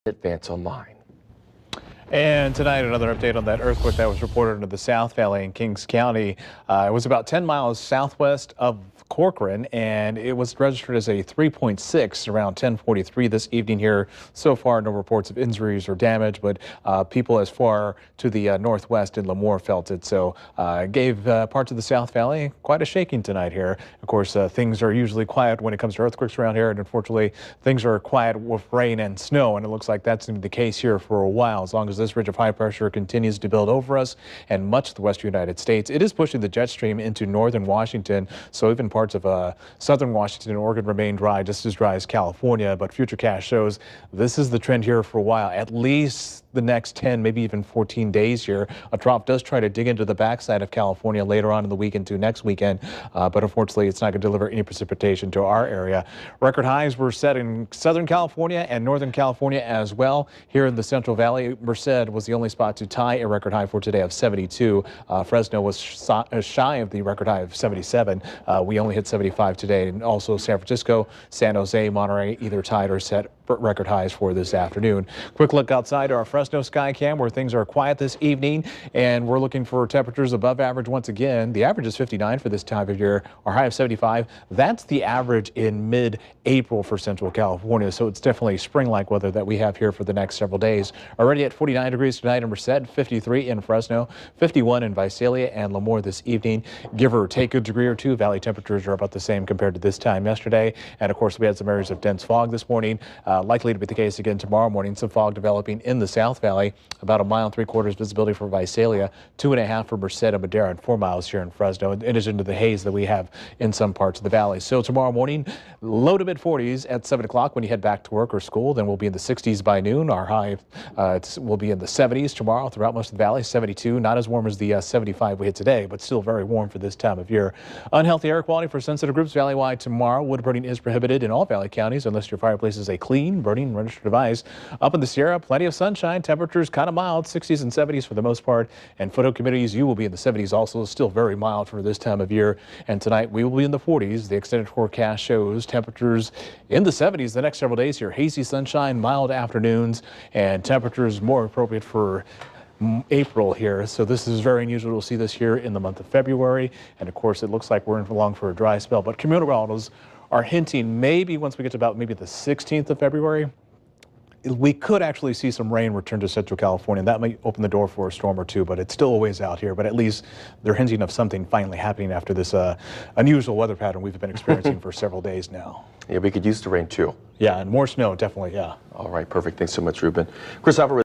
Advance Online. And tonight, another update on that earthquake that was reported into the South Valley in Kings County. It was about 10 miles southwest of Corcoran, and it was registered as a 3.6 around 10:43 this evening here. So far, no reports of injuries or damage, but people as far to the northwest in Lemoore felt it. So it gave parts of the South Valley quite a shaking tonight here. Of course, things are usually quiet when it comes to earthquakes around here, and unfortunately, things are quiet with rain and snow, and it looks like that's going to be the case here for a while, as long as this ridge of high pressure continues to build over us and much of the western United States. It is pushing the jet stream into northern Washington, so even parts of southern Washington and Oregon remain dry, just as dry as California. But Futurecast shows this is the trend here for a while, at least the next 10, maybe even 14 days here. A trough does try to dig into the backside of California later on in the week into next weekend, but unfortunately it's not going to deliver any precipitation to our area. Record highs were set in Southern California and Northern California as well. Here in the Central Valley, Merced was the only spot to tie a record high for today of 72. Fresno was shy of the record high of 77. We only hit 75 today, and also San Francisco, San Jose, Monterey either tied or set record highs for this afternoon. Quick look outside our Fresno sky cam where things are quiet this evening, and we're looking for temperatures above average once again. The average is 59 for this time of year, our high of 75. That's the average in mid-April for Central California, so it's definitely spring-like weather that we have here for the next several days. Already at 49 degrees tonight in Merced, 53 in Fresno, 51 in Visalia and Lemoore this evening. Give or take a degree or two, valley temperatures are about the same compared to this time yesterday. And of course, we had some areas of dense fog this morning. Likely to be the case again tomorrow morning. Some fog developing in the South Valley, about 1.75 miles visibility for Visalia, 2.5 for Merced and Madera, and 4 miles here in Fresno, in addition to the haze that we have in some parts of the valley. So tomorrow morning, low to mid 40s at 7 o'clock when you head back to work or school. Then we'll be in the 60s by noon. Our high will be in the 70s tomorrow throughout most of the valley. 72, not as warm as the 75 we hit today, but still very warm for this time of year. Unhealthy air quality for sensitive groups valley-wide tomorrow. Wood burning is prohibited in all valley counties unless your fireplace is a clean burning registered device. Up in the Sierra, plenty of sunshine. Temperatures kind of mild, 60s and 70s for the most part. And foothill communities, you will be in the 70s also, still very mild for this time of year. And tonight we will be in the 40s. The extended forecast shows temperatures in the 70s the next several days here. Hazy sunshine, mild afternoons, and temperatures more appropriate for April here. So this is very unusual. We'll see this here in the month of February. And of course, it looks like we're in along for a dry spell. But communal models are hinting maybe once we get to about maybe the 16th of February, we could actually see some rain return to Central California. That might open the door for a storm or two, but it's still a ways out here. But at least they're hinting of something finally happening after this unusual weather pattern we've been experiencing for several days now. Yeah, we could use the rain too. Yeah, and more snow, definitely, yeah. All right, perfect. Thanks so much, Ruben. Chris Alvarez.